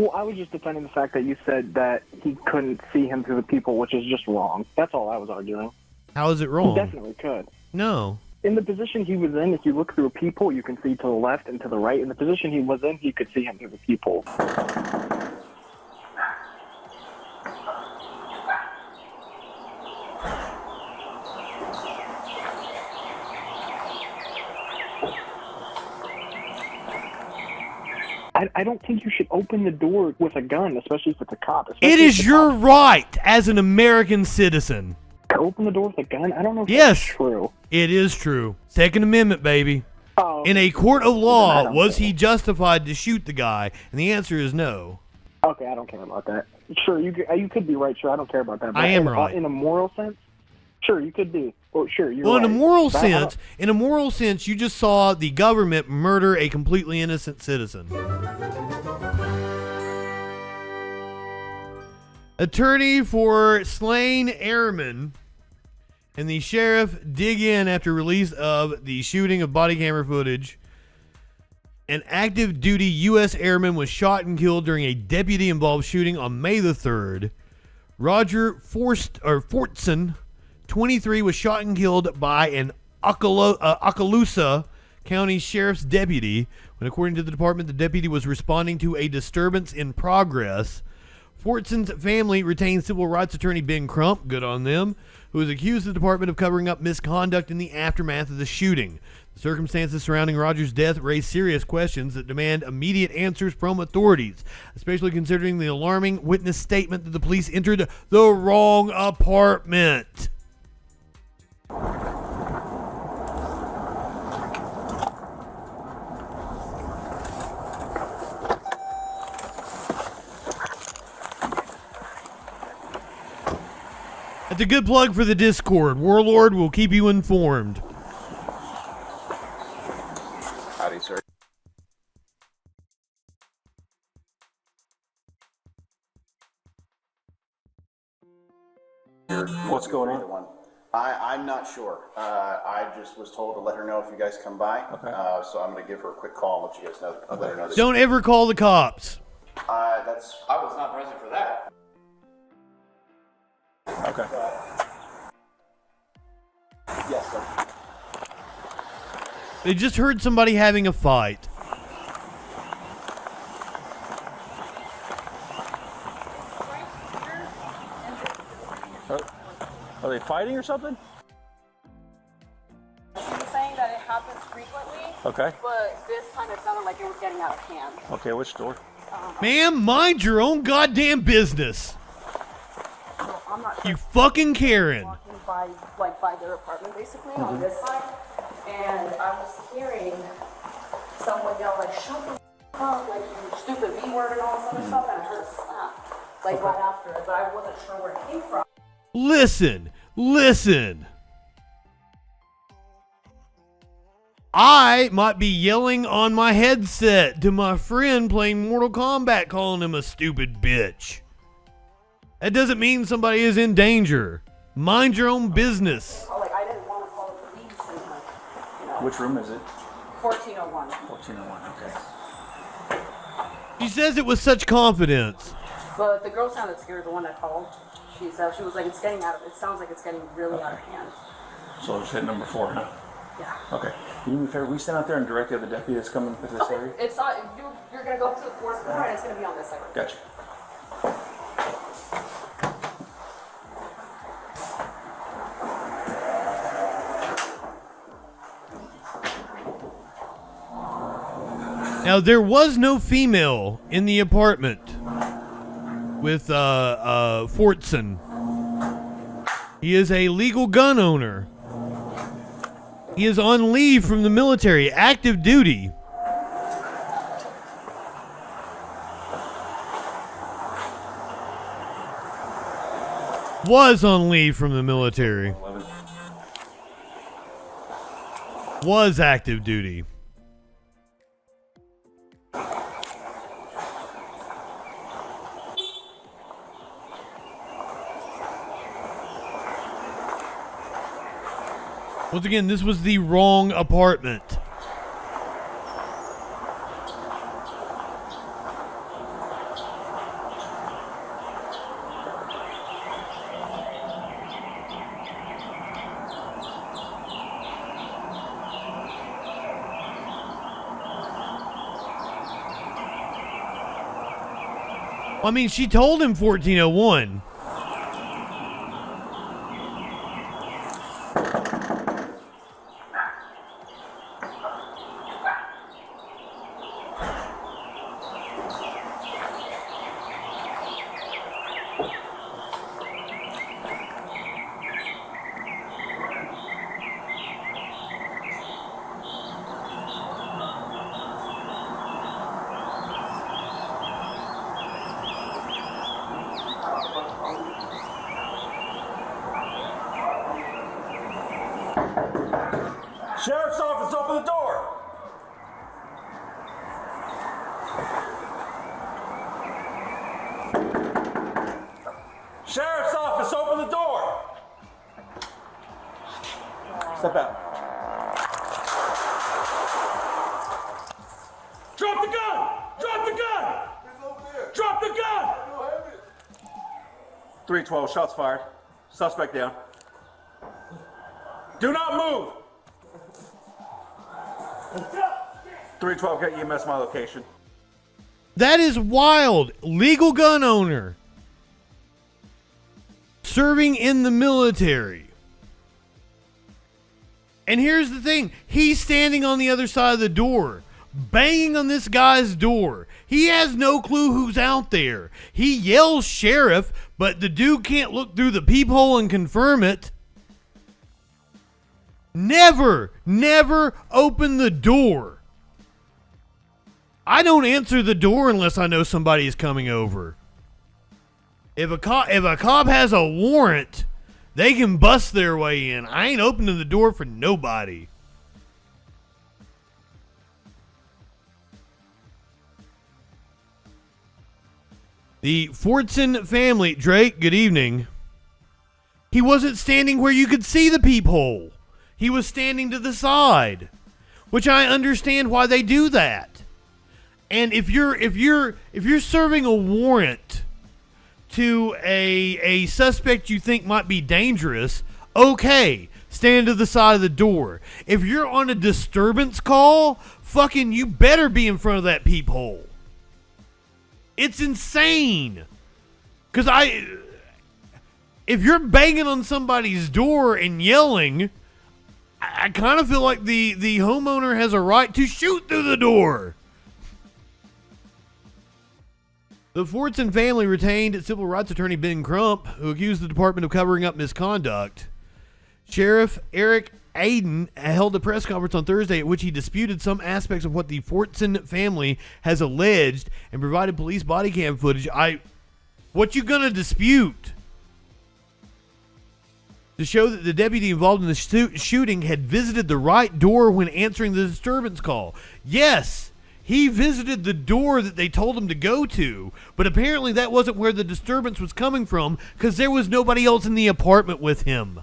Well, I was just defending the fact that you said that he couldn't see him through the people, which is just wrong. That's all I was arguing. How is it wrong? He definitely could. No. In the position he was in, if you look through a peephole, you can see to the left and to the right. In the position he was in, he could see him through the peephole. I don't think you should open the door with a gun, especially if it's a cop. It is your right as an American citizen. To open the door with a gun? I don't know if yes, that's true. It is true. Second Amendment, baby. Oh, in a court of law, was he justified to shoot the guy? And the answer is no. Okay, I don't care about that. Sure, you could be right. Sure, I don't care about that. But I am right. In a moral sense, sure, you could be. Well, sure, you're well, right. in a moral sense, you just saw the government murder a completely innocent citizen. Attorney for slain Airman and the sheriff dig in after release of the shooting of body camera footage. An active duty U.S. airman was shot and killed during a deputy-involved shooting on May the 3rd. Roger Fortson, 23, was shot and killed by an Okaloosa County Sheriff's deputy when, according to the department, the deputy was responding to a disturbance in progress. Fortson's family retained civil rights attorney Ben Crump, good on them, who has accused the department of covering up misconduct in the aftermath of the shooting. The circumstances surrounding Roger's death raise serious questions that demand immediate answers from authorities, especially considering the alarming witness statement that the police entered the wrong apartment. That's a good plug for the Discord. Warlord will keep you informed. Howdy, sir. What's going on? I'm not sure. I just was told to let her know if you guys come by. Okay. So I'm going to give her a quick call and let you guys know. Let her know this. Don't ever call the cops. I was not present for that. Okay. Yes, sir. They just heard somebody having a fight. Are they fighting or something? She was saying that it happens frequently. Okay. But this time it sounded like it was getting out of hand. Okay, which door? Ma'am, mind your own goddamn business. So I'm not sure. You fucking Karen. Walking by their apartment basically on this side, and I was hearing someone yell like "shut the f*** up," like you stupid B word and all this other stuff, and I heard a slap right after it, but I wasn't sure where it came from. Listen. I might be yelling on my headset to my friend playing Mortal Kombat, calling him a stupid bitch. That doesn't mean somebody is in danger. Mind your own business. I didn't want to call the police and Which room is it? 1401. 1401, okay. She says it with such confidence. But the girl sounded scared, the one that called. She said, she was like, it sounds like it's getting really out of hand. So just hit number 4, huh? Yeah. Okay. Can you do me a favor? We stand out there and direct the other deputy that's coming to this area? It's not, you're going to go up to the 4th floor and it's going to be on this side. Gotcha. Now, there was no female in the apartment with Fortson. He is a legal gun owner. He is on leave from the military, active duty. Was on leave from the military. 11. Was active duty. Once again, this was the wrong apartment. I mean, she told him 1401. Sheriff's office, open the door! Sheriff's office, open the door! Step out. Drop the gun! Drop the gun! Drop the gun! 312, shots fired. Suspect down. Do not move! 312, get EMS my location. That is wild. Legal gun owner. Serving in the military. And here's the thing. He's standing on the other side of the door, banging on this guy's door. He has no clue who's out there. He yells sheriff, but the dude can't look through the peephole and confirm it. Never open the door. I don't answer the door unless I know somebody is coming over. If a cop has a warrant, they can bust their way in. I ain't opening the door for nobody. The Fortson family, Drake, good evening. He wasn't standing where you could see the peephole. He was standing to the side, which I understand why they do that. And if you're serving a warrant to a suspect you think might be dangerous, okay, stand to the side of the door. If you're on a disturbance call, fucking you better be in front of that peephole. It's insane. Cause if you're banging on somebody's door and yelling, I kind of feel like the homeowner has a right to shoot through the door. The Fortson family retained civil rights attorney Ben Crump, who accused the department of covering up misconduct. Sheriff Eric Aiden held a press conference on Thursday at which he disputed some aspects of what the Fortson family has alleged and provided police body cam footage. What you gonna dispute? To show that the deputy involved in the shooting had visited the right door when answering the disturbance call. Yes, he visited the door that they told him to go to, but apparently that wasn't where the disturbance was coming from because there was nobody else in the apartment with him.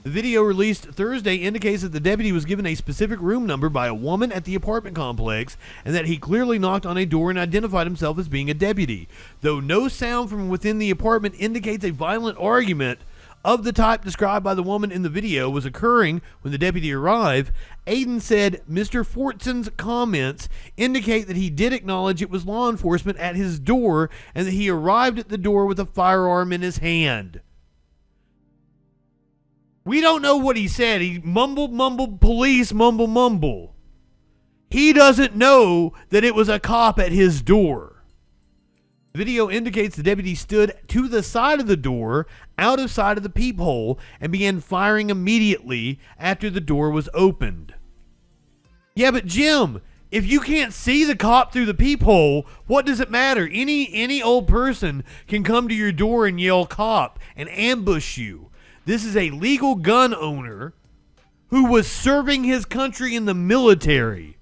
The video released Thursday indicates that the deputy was given a specific room number by a woman at the apartment complex and that he clearly knocked on a door and identified himself as being a deputy. Though no sound from within the apartment indicates a violent argument of the type described by the woman in the video was occurring when the deputy arrived, Aiden said Mr. Fortson's comments indicate that he did acknowledge it was law enforcement at his door and that he arrived at the door with a firearm in his hand. We don't know what he said. He mumbled, police, mumble. He doesn't know that it was a cop at his door. The video indicates the deputy stood to the side of the door, out of sight of the peephole, and began firing immediately after the door was opened. Yeah, but Jim, if you can't see the cop through the peephole, what does it matter? Any old person can come to your door and yell cop and ambush you. This is a legal gun owner who was serving his country in the military.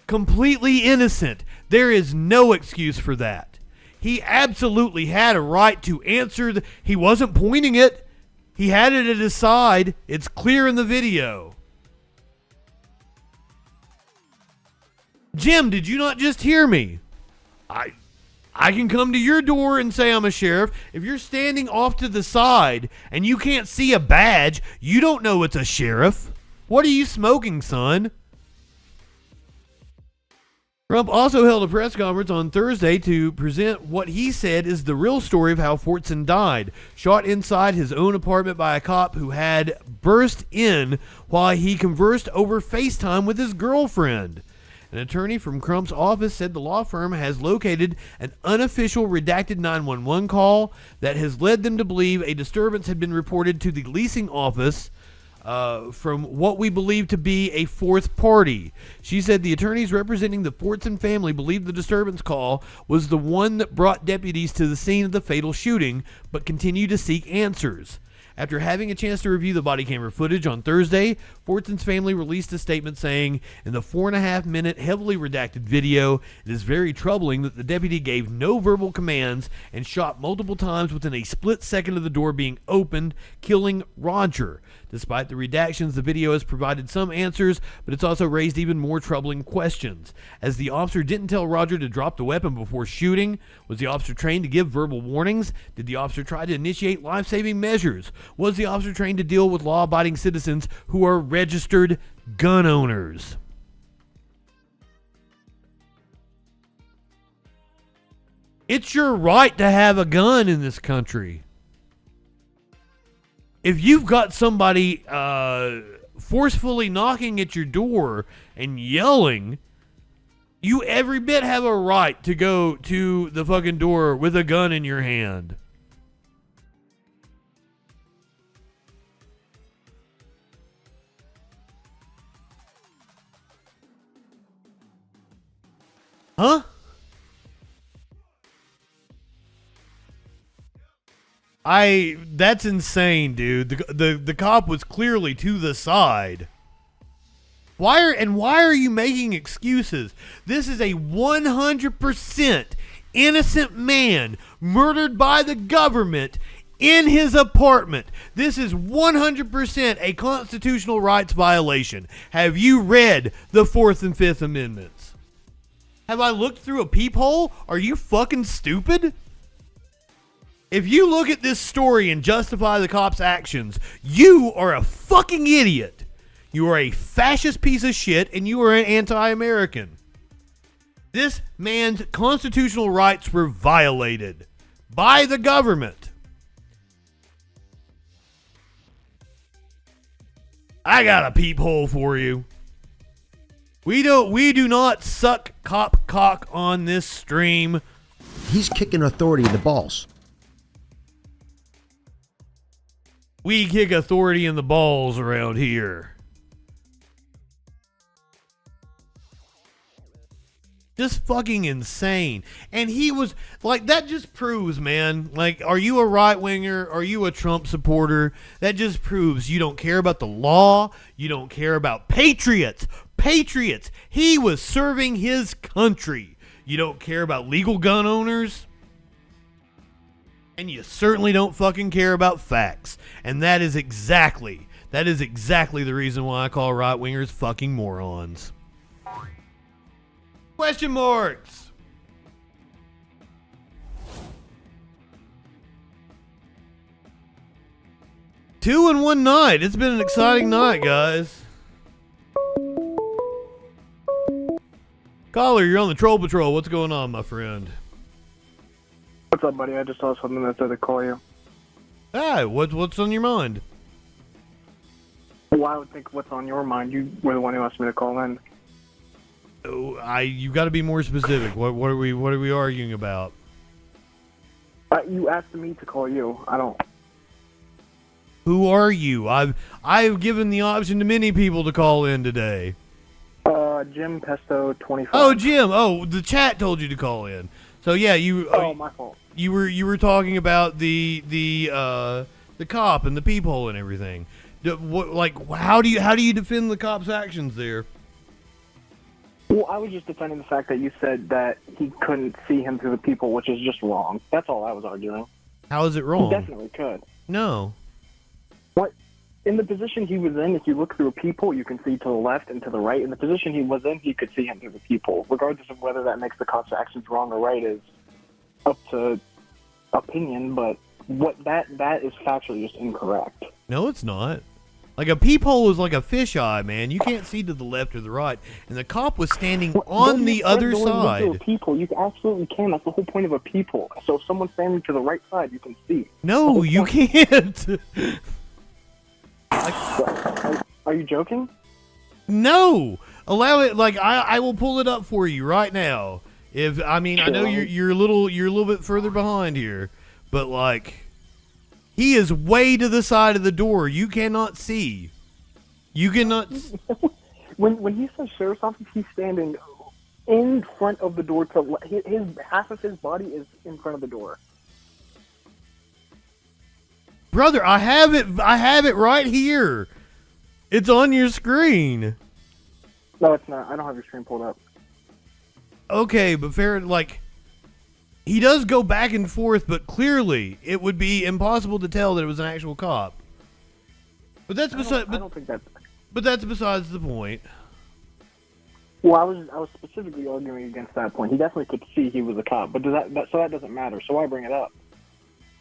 Completely innocent. There is no excuse for that. He absolutely had a right to answer. He wasn't pointing it. He had it at his side. It's clear in the video. Jim, did you not just hear me? I can come to your door and say I'm a sheriff. If you're standing off to the side and you can't see a badge, you don't know it's a sheriff. What are you smoking, son? Trump also held a press conference on Thursday to present what he said is the real story of how Fortson died, shot inside his own apartment by a cop who had burst in while he conversed over FaceTime with his girlfriend. An attorney from Trump's office said the law firm has located an unofficial redacted 911 call that has led them to believe a disturbance had been reported to the leasing office from what we believe to be a fourth party. She said the attorneys representing the Fortson family believed the disturbance call was the one that brought deputies to the scene of the fatal shooting, but continue to seek answers. After having a chance to review the body camera footage on Thursday, Fortson's family released a statement saying, in the 4.5-minute heavily redacted video, it is very troubling that the deputy gave no verbal commands and shot multiple times within a split second of the door being opened, killing Roger. Despite the redactions, the video has provided some answers, but it's also raised even more troubling questions. As the officer didn't tell Roger to drop the weapon before shooting, was the officer trained to give verbal warnings? Did the officer try to initiate life-saving measures? Was the officer trained to deal with law-abiding citizens who are registered gun owners? It's your right to have a gun in this country. If you've got somebody forcefully knocking at your door and yelling, you every bit have a right to go to the fucking door with a gun in your hand. Huh? That's insane, dude. The cop was clearly to the side. Why are you making excuses? This is a 100% innocent man murdered by the government in his apartment. This is 100% a constitutional rights violation. Have you read the 4th and 5th Amendments? Have I looked through a peephole? Are you fucking stupid? If you look at this story and justify the cop's actions, you are a fucking idiot. You are a fascist piece of shit, and you are an anti-American. This man's constitutional rights were violated by the government. I got a peephole for you. We do not suck cop cock on this stream. He's kicking authority in the balls. We kick authority in the balls around here. Just fucking insane. And he was like, that just proves, man, like, are you a right winger? Are you a Trump supporter? That just proves you don't care about the law. You don't care about patriots. Patriots. He was serving his country. You don't care about legal gun owners. And you certainly don't fucking care about facts. And that is exactly the reason why I call right wingers fucking morons. Question marks. Two in one night. It's been an exciting night, guys. Caller, you're on the Troll Patrol. What's going on, my friend? What's up, buddy? I just saw something that said to call you. Hey, what's on your mind? Well, I would think what's on your mind. You were the one who asked me to call in. You got to be more specific. What are we arguing about? You asked me to call you. I don't. Who are you? I've given the option to many people to call in today. Jim Pesto 25. Oh, Jim. Oh, the chat told you to call in. So yeah, you. Oh, my fault. You were talking about the cop and the peephole and everything. How do you defend the cop's actions there? Well, I was just defending the fact that you said that he couldn't see him through the people, which is just wrong. That's all I was arguing. How is it wrong? He definitely could. No. What? In the position he was in, if you look through a peephole, you can see to the left and to the right. In the position he was in, he could see him through the peephole. Regardless of whether that makes the cop's actions wrong or right is up to opinion, but what that is factually just incorrect. No, it's not. Like a peephole is like a fisheye, man. You can't see to the left or the right. And the cop was standing on the other side. Peephole, you absolutely can. That's the whole point of a peephole. So if someone's standing to the right side, you can see. No, you can't. Are you joking? No, allow it. Like I will pull it up for you right now. If I mean, I know you're a little bit further behind here, but like. He is way to the side of the door. You cannot see. You cannot. When he says sheriff's office, he's standing in front of the door. His half of his body is in front of the door. Brother, I have it right here. It's on your screen. No, it's not. I don't have your screen pulled up. Okay, but fair, like. He does go back and forth, but clearly it would be impossible to tell that it was an actual cop. But that's I don't think that's. But that's besides the point. Well, I was specifically arguing against that point. He definitely could see he was a cop, but so that doesn't matter. So why bring it up?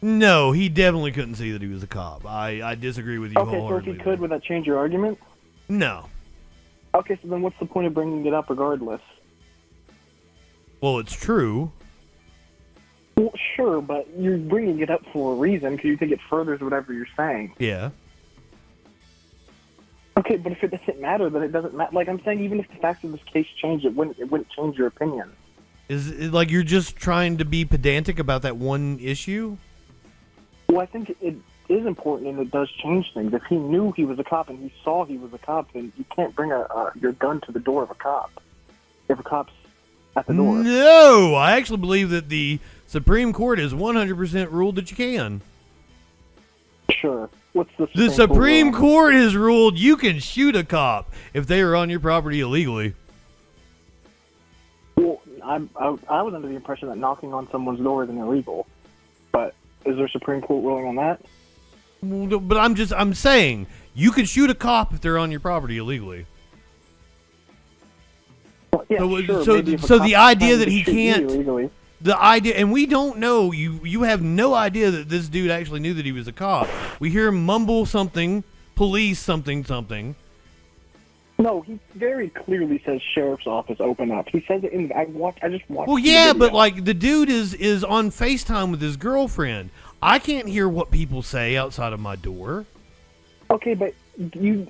No, he definitely couldn't see that he was a cop. I disagree with you wholeheartedly. Okay, so if he could, would that change your argument? No. Okay, so then what's the point of bringing it up regardless? Well, it's true. Well, sure, but you're bringing it up for a reason because you think it furthers whatever you're saying. Yeah. Okay, but if it doesn't matter, then it doesn't matter. Like I'm saying, even if the facts of this case change, it wouldn't change your opinion. Is it like you're just trying to be pedantic about that one issue? Well, I think it is important and it does change things. If he knew he was a cop and he saw he was a cop, then you can't bring your gun to the door of a cop. If a cop's at the door. No, I actually believe that the Supreme Court has 100% ruled that you can. Sure. What's the Supreme Court has ruled you can shoot a cop if they are on your property illegally. Well, I was under the impression that knocking on someone's door isn't illegal. But is there a Supreme Court ruling on that? Well, but I'm saying you can shoot a cop if they're on your property illegally. Well, yeah, so the idea that he can't. Illegally. The idea, and we don't know, you have no idea that this dude actually knew that he was a cop. We hear him mumble something, police something. No, he very clearly says sheriff's office, open up. He says it in, I just watched. Well, yeah, but like the dude is on FaceTime with his girlfriend. I can't hear what people say outside of my door. Okay, but you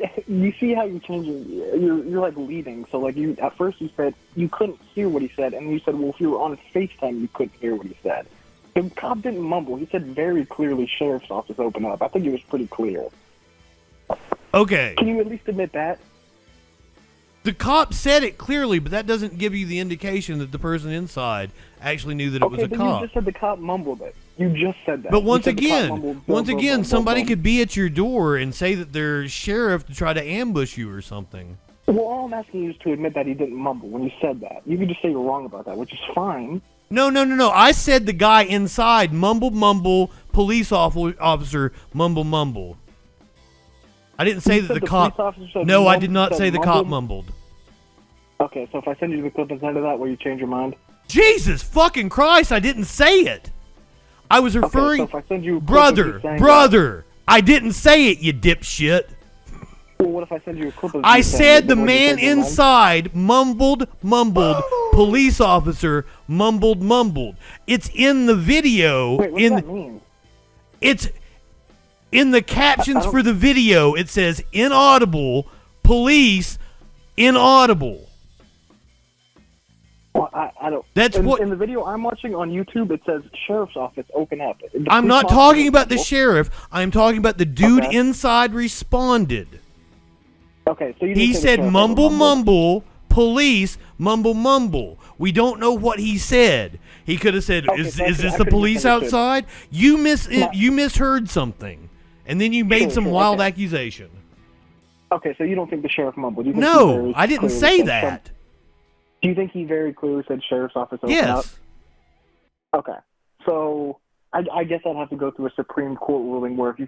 see how you're changing. You're like leading. So like at first you said you couldn't hear what he said, and you said, well, if you were on FaceTime, you couldn't hear what he said. The cop didn't mumble. He said very clearly, sheriff's office, open up. I think it was pretty clear. Okay. Can you at least admit that? The cop said it clearly, but that doesn't give you the indication that the person inside actually knew that it was a but cop. You just said the cop mumbled it. You just said that. But once again, somebody could be at your door and say that they're sheriff to try to ambush you or something. Well, all I'm asking you is to admit that he didn't mumble when you said that. You could just say you're wrong about that, which is fine. No. I said the guy inside mumble, police officer mumble. I didn't say that the cop. No, I did not say the cop mumbled. Okay, so if I send you the clip and send it that, will you change your mind? Jesus fucking Christ! I didn't say it. I was referring. Okay, so if I send you brother, I didn't say it, you dipshit. Well, what if I send you a clip of I said the man inside mumbled, police officer mumbled. It's in the video. Wait, what does that mean? It's in the captions for the video. It says inaudible, police, inaudible. Well, I don't. In the video I'm watching on YouTube, it says sheriff's office, open up. I'm not talking about the sheriff. I'm talking about the dude inside responded. Okay, so he said mumble, police, mumble. We don't know what he said. He could have said, "Is this the police outside?" You misheard something, and then you made some wild accusation. Okay, so you don't think the sheriff mumbled? No, I didn't say that. Do you think he very clearly said sheriff's office open up? Yes. Okay, so I guess I'd have to go through a Supreme Court ruling where if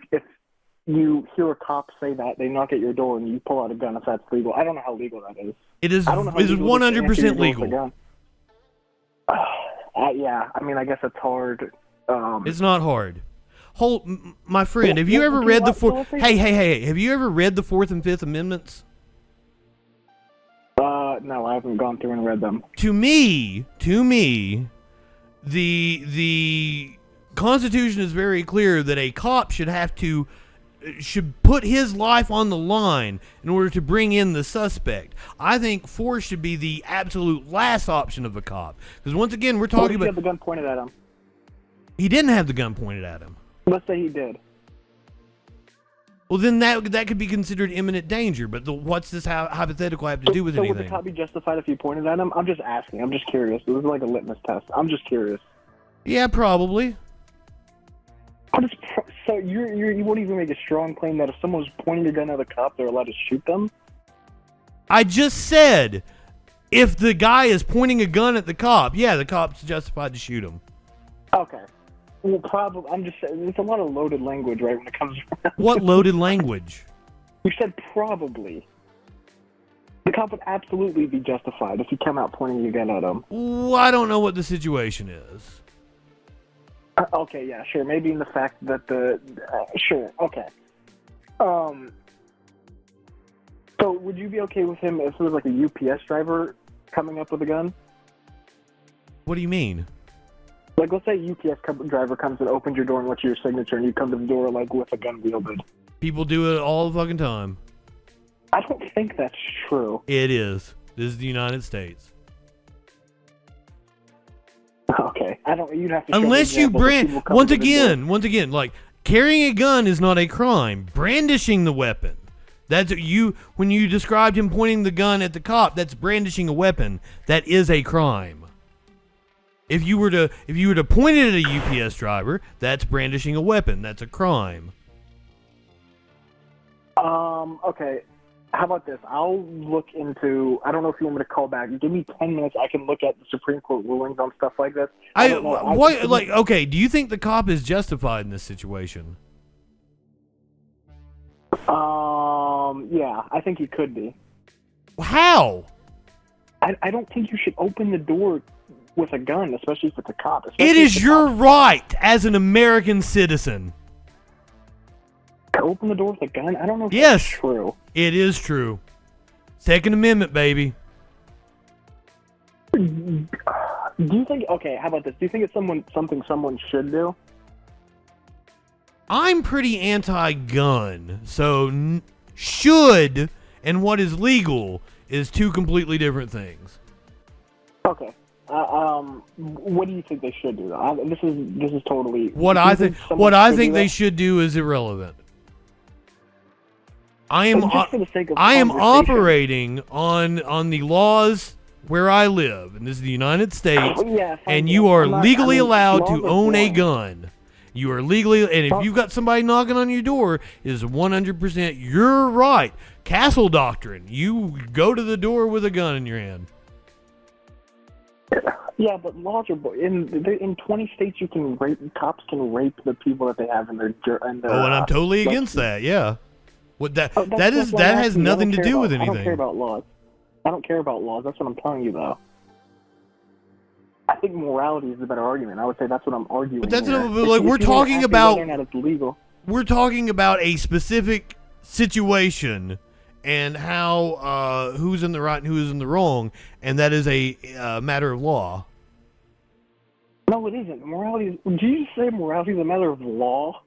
you hear a cop say that, they knock at your door and you pull out a gun, if that's legal. I don't know how legal that is. It is 100% legal. Yeah, I mean, I guess it's hard. It's not hard. my friend, have you ever okay, read the so let's say- Hey, have you ever read the Fourth and Fifth Amendments? No, I haven't gone through and read them. To me, the Constitution is very clear that a cop should put his life on the line in order to bring in the suspect. I think force should be the absolute last option of a cop. Because once again, we're What talking if he had about... the gun pointed at him? He didn't have the gun pointed at him. Let's say he did. Well, then that could be considered imminent danger. But what's this hypothetical have to do with so anything? would the cop be justified if he pointed at him? I'm just asking. I'm just curious. This is like a litmus test. I'm just curious. Yeah, probably. So you won't even make a strong claim that if someone's pointing a gun at a cop, they're allowed to shoot them? I just said, if the guy is pointing a gun at the cop, yeah, the cop's justified to shoot him. Okay. Well, probably. I'm just saying, it's a lot of loaded language, right, when it comes around. What loaded language? You said probably. The cop would absolutely be justified if he came out pointing a gun at him. Well, I don't know what the situation is. Okay, yeah, sure. Maybe in the fact that sure, okay. So would you be okay with him if it was like a UPS driver coming up with a gun? What do you mean? Like, let's say a UPS driver comes and opens your door and lets you your signature, and you come to the door, like, with a gun wielded. People do it all the fucking time. I don't think that's true. It is. This is the United States. Okay. You'd have to... Unless you once again, like, carrying a gun is not a crime. Brandishing the weapon. That's when you described him pointing the gun at the cop, that's brandishing a weapon. That is a crime. If you were to point it at a UPS driver, that's brandishing a weapon. That's a crime. Okay. How about this? I'll look into... I don't know if you want me to call back. Give me 10 minutes. I can look at the Supreme Court rulings on stuff like this. Okay, do you think the cop is justified in this situation? Yeah, I think he could be. How? I don't think you should open the door with a gun, especially if it's a cop. It is your right as an American citizen. To open the door with a gun? I don't know if Yes. that's true. It is true. Second Amendment, baby. Do you think... Okay, how about this? Do you think it's something someone should do? I'm pretty anti-gun, so should and what is legal is two completely different things. Okay. What do you think they should do? This is totally... What I think they should do is irrelevant. I am operating on the laws where I live, and this is the United States, and you are legally allowed to own a gun. You are legally, and if you've got somebody knocking on your door, it is 100% your right. Castle doctrine. You go to the door with a gun in your hand. Yeah, but laws are in 20 states. You can cops can rape the people that they have in their. And I'm totally against that. Yeah, that has nothing to do with anything. I don't care about laws. I don't care about laws. That's what I'm telling you, though. I think morality is the better argument. I would say that's what I'm arguing. But that's here. like we're talking about. Whether or not it's legal. We're talking about a specific situation and how who's in the right and who's in the wrong, and that is a matter of law. No, it isn't. Morality. Did you just say morality is a matter of law?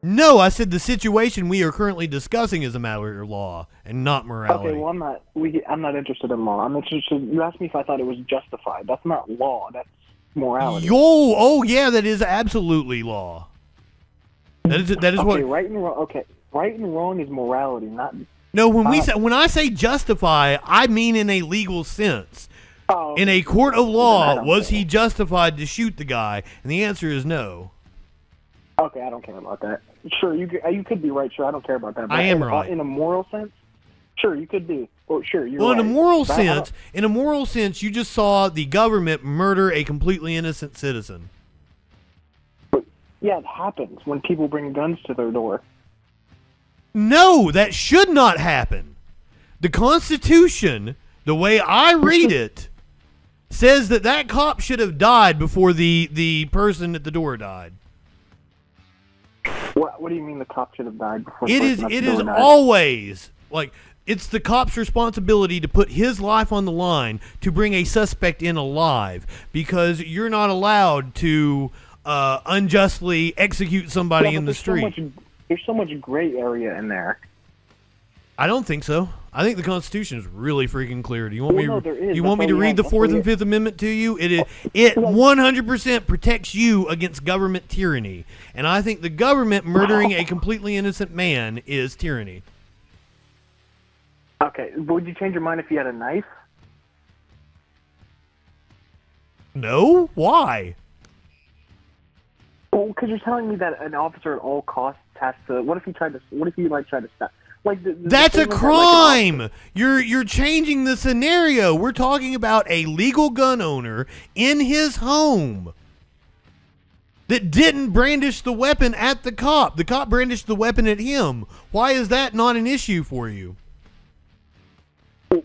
No, I said the situation we are currently discussing is a matter of law and not morality. Okay, well, I'm not interested in law. I'm interested. You asked me if I thought it was justified. That's not law. That's morality. Oh yeah, that is absolutely law. That is okay, what. Right and wrong. Okay, right and wrong is morality, not. No, when I say justify, I mean in a legal sense. In a court of law, was he justified to shoot the guy? And the answer is no. Okay, I don't care about that. Sure, you could be right. Sure, I don't care about that. But I am right. In a moral sense, sure, you could be. Or sure, you're right. Well, in a moral sense, you just saw the government murder a completely innocent citizen. But, yeah, it happens when people bring guns to their door. No, that should not happen. The Constitution, the way I read it, says that cop should have died before the person at the door died. What do you mean the cop should have died before? It is always like it's the cop's responsibility to put his life on the line to bring a suspect in alive, because you're not allowed to unjustly execute somebody in the street. There's so much gray area in there. I don't think so. I think the Constitution is really freaking clear. Do you want there is. you want me to read the Fourth and Fifth Amendment to you? It 100% protects you against government tyranny, and I think the government murdering a completely innocent man is tyranny. Okay, would you change your mind if you had a knife? No? Why? Well, because you're telling me that an officer at all costs has to. What if he tried to stop? Like that's a crime. You're changing the scenario. We're talking about a legal gun owner in his home that didn't brandish the weapon at the cop. The cop brandished the weapon at him. Why is that not an issue for you?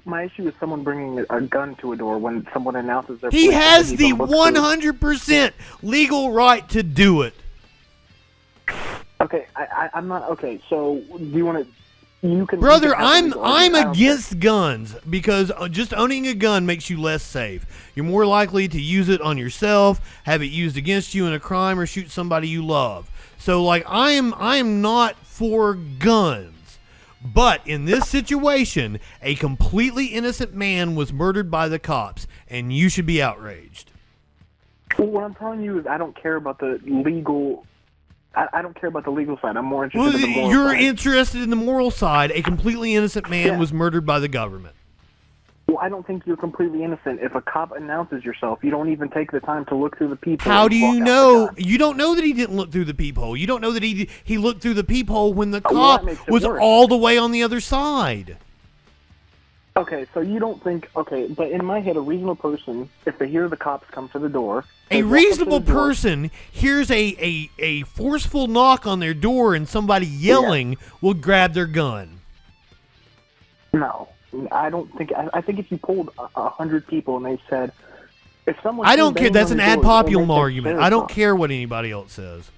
My issue is someone bringing a gun to a door when someone announces their. He has the 100% legal right to do it. Okay, I'm not okay. So do you want to? Brother, I'm against guns because just owning a gun makes you less safe. You're more likely to use it on yourself, have it used against you in a crime, or shoot somebody you love. So, like, I am not for guns. But in this situation, a completely innocent man was murdered by the cops, and you should be outraged. Well, what I'm telling you is I don't care about the legal. I don't care about the legal side. I'm more interested in the moral side. You're interested in the moral side. A completely innocent man was murdered by the government. Well, I don't think you're completely innocent. If a cop announces yourself, you don't even take the time to look through the peephole. How do you know? You don't know that he didn't look through the peephole. You don't know that he looked through the peephole when the cop was all the way on the other side. Okay, so you don't think... Okay, but in my head, a reasonable person, if they hear the cops come to the door... A reasonable person hears a forceful knock on their door and somebody yelling will grab their gun. No, I don't think... I think if you pulled 100 people and they said... If someone... I don't care. That's an ad populum argument. I don't care what anybody else says.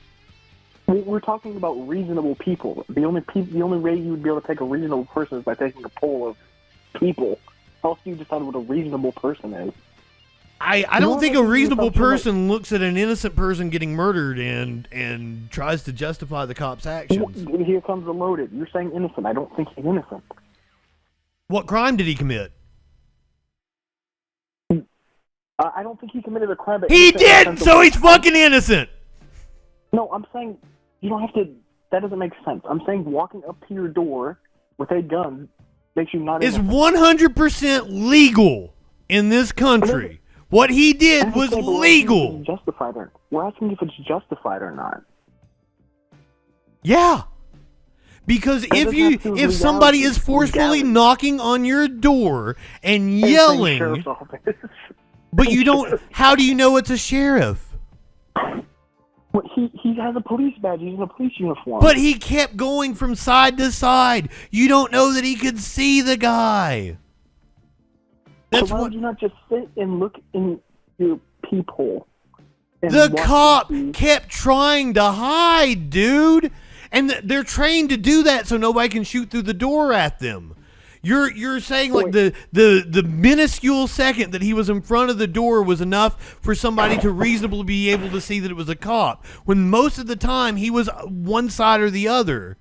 We're talking about reasonable people. The only way you would be able to take a reasonable person is by taking a poll of people. How else do you decide what a reasonable person is? I don't think a reasonable person looks at an innocent person getting murdered and tries to justify the cop's actions. Here comes the loaded. You're saying innocent. I don't think he's innocent. What crime did he commit? I don't think he committed a crime. But he did, so he's fucking innocent. No, I'm saying you don't have to. That doesn't make sense. I'm saying walking up to your door with a gun makes you not innocent. It's 100% legal in this country. What he did was legal. Justified or we're asking if it's justified or not. Yeah. Because if somebody is forcefully knocking on your door and yelling, but you don't, how do you know it's a sheriff? Well, he has a police badge. He's in a police uniform. But he kept going from side to side. You don't know that he could see the guy. That's so why would you not just sit and look in your peephole? The cop kept trying to hide, dude. And they're trained to do that so nobody can shoot through the door at them. You're saying like the minuscule second that he was in front of the door was enough for somebody to reasonably be able to see that it was a cop, when most of the time he was one side or the other.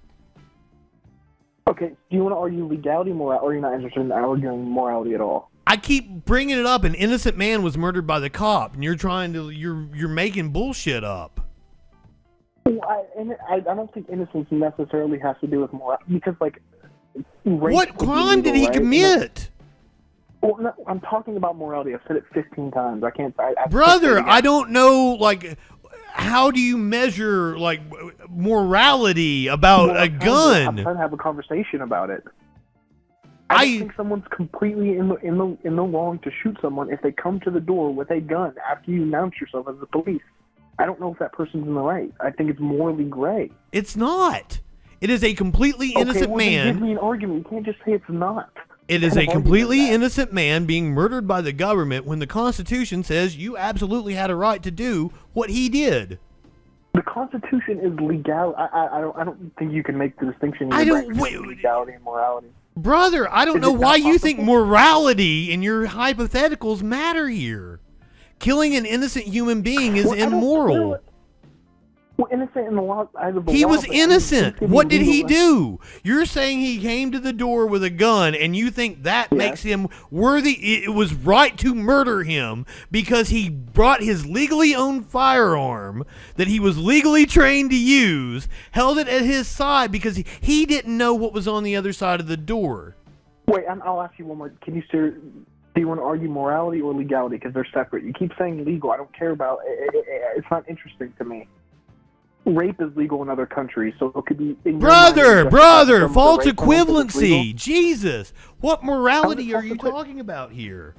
Okay, do you want to argue legality, morality, or you're not interested in arguing morality at all? I keep bringing it up. An innocent man was murdered by the cop, and you're making bullshit up. Well, I don't think innocence necessarily has to do with morality, because like. What crime did he commit? Well, no, I'm talking about morality. I've said it 15 times. I can't. Brother, I don't know. Like, how do you measure like morality about a gun? I'm trying to have a conversation about it. I don't think someone's completely in the wrong to shoot someone if they come to the door with a gun after you announce yourself as the police. I don't know if that person's in the right. I think it's morally gray. It's not. It is a completely innocent man. Then give me an argument. You can't just say it's not. It is a completely innocent man being murdered by the government when the Constitution says you absolutely had a right to do what he did. The Constitution is legal. I don't think you can make the distinction Wait, between legality and morality. Brother, I don't Is know it why not you think possible? morality and your hypotheticals matter here. Killing an innocent human being is Well, I don't care immoral. what- Well, innocent in the law. Eyes of the He law, was but I don't innocent. think What did he illegal. do? You're saying he came to the door with a gun and you think that Yes. makes him worthy. It was right to murder him because he brought his legally owned firearm that he was legally trained to use, held it at his side because he didn't know what was on the other side of the door. Wait, I'll ask you one more. Can you do you want to argue morality or legality? Because they're separate. You keep saying legal. I don't care about it. It's not interesting to me. Rape is legal in other countries, so it could be. In your mind, Brother, some of the false rape penalties is equivalency. legal. Jesus, what morality How are is it you false talking about here?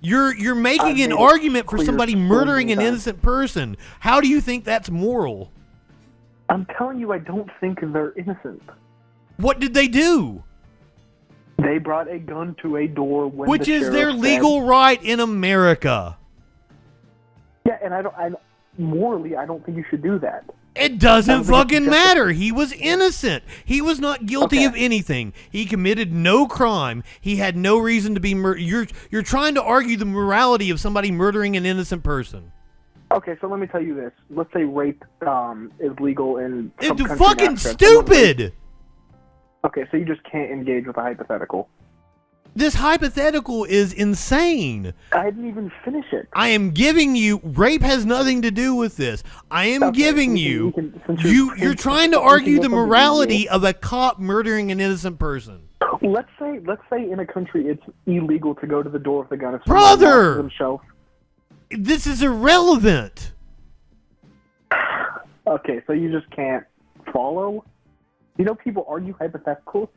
You're making I've an made it argument for clear somebody so murdering many an times. innocent person. How do you think that's moral? I'm telling you, I don't think they're innocent. What did they do? They brought a gun to a door when Which the is sheriff their said- legal right in America. Yeah, and morally, I don't think you should do that. It doesn't I don't think fucking it's matter. He was innocent. He was not guilty Okay. of anything. He committed no crime. He had no reason to be murdered. You're trying to argue the morality of somebody murdering an innocent person. Okay, so let me tell you this. Let's say rape is legal in some It's country in fucking Africa. Someone rapes- stupid. Okay, so you just can't engage with a hypothetical. This hypothetical is insane. I didn't even finish it. I am giving you rape has nothing to do with this. I am Okay, giving we you can- since you're trying to since argue that's the something morality of a cop murdering an innocent person. Let's say in a country it's illegal to go to the door with a gun. If Brother! someone locks themselves. This is irrelevant. Okay, so you just can't follow? You know, people argue hypotheticals.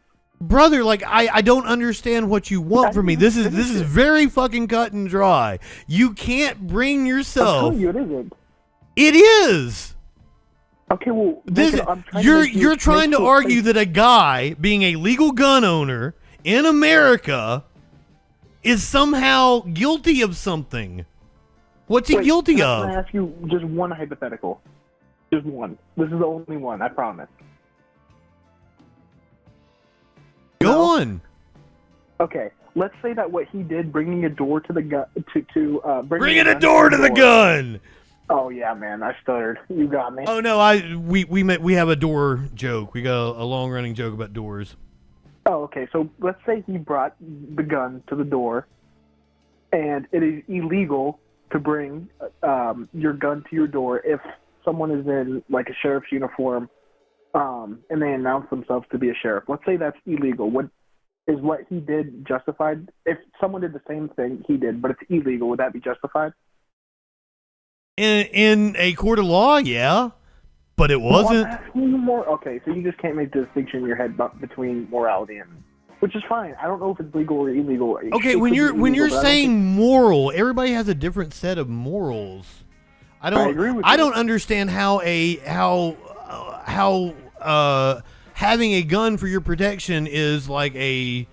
Brother, like I don't understand what you want from me. This is very fucking cut and dry. You can't bring I'm yourself. telling you, it isn't. It is. Okay, well, This, I'm trying you're trying to argue that a guy being a legal gun owner in America is somehow guilty of something. What's he guilty Can of? I ask you just one hypothetical? Just one. This is the only one, I promise. Go on. Okay, let's say that what he did, bringing a door to the gun, Bringing a door to the gun. Oh yeah, man, I stuttered. You got me. Oh no, we have a door joke. We got a long running joke about doors. Oh, okay. So let's say he brought the gun to the door, and it is illegal to bring your gun to your door if someone is in like a sheriff's uniform, and they announce themselves to be a sheriff. Let's say that's illegal. What he did justified? If someone did the same thing he did, but it's illegal, would that be justified? In a court of law, yeah, but it wasn't. No, I'm asking you more. Okay, so you just can't make the distinction in your head between morality and, which is fine. I don't know if it's legal or illegal. Okay, It when could be you're illegal, but I don't saying moral, everybody has a different set of morals. I agree with I you. don't understand how having a gun for your protection is like a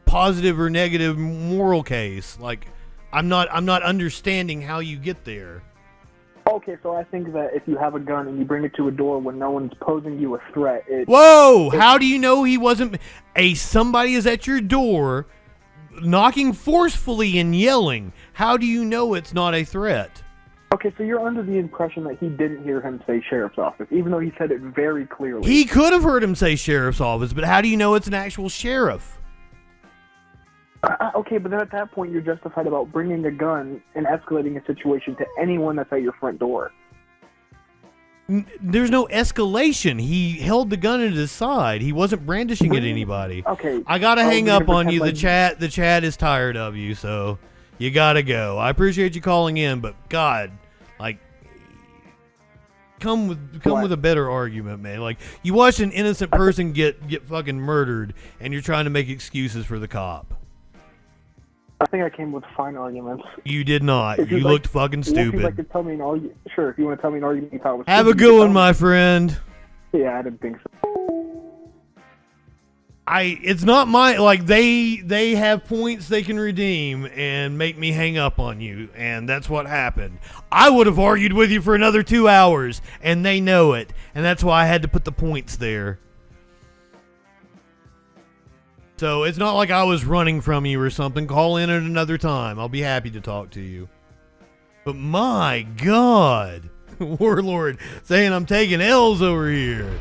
positive or negative moral case. Like I'm not understanding how you get there. Okay, so I think that if you have a gun and you bring it to a door when no one's posing you a threat, Whoa! How do you know he wasn't? Somebody is at your door, knocking forcefully and yelling. How do you know it's not a threat? Okay, so you're under the impression that he didn't hear him say sheriff's office, even though he said it very clearly. He could have heard him say sheriff's office, but how do you know it's an actual sheriff? Okay, but then at that point you're justified about bringing a gun and escalating a situation to anyone that's at your front door. There's no escalation. He held the gun at his side. He wasn't brandishing at anybody. Okay. I gotta hang we're up gonna on you. pretend The chat is tired of you, so you gotta go. I appreciate you calling in, but God, like, come with a better argument, man. Like, you watched an innocent person get fucking murdered, and you're trying to make excuses for the cop. I think I came with fine arguments. You did not. If You you'd looked like- fucking If you'd like stupid. to tell me an argument, sure. If you want to tell me an argument you thought was Have a stupid, you good can one, tell my me. friend. Yeah, I didn't think so. it's not my, like, they have points they can redeem and make me hang up on you, and that's what happened. I would have argued with you for another 2 hours, and they know it, and that's why I had to put the points there. So it's not like I was running from you or something. Call in at another time. I'll be happy to talk to you. But my God, Warlord saying I'm taking L's over here.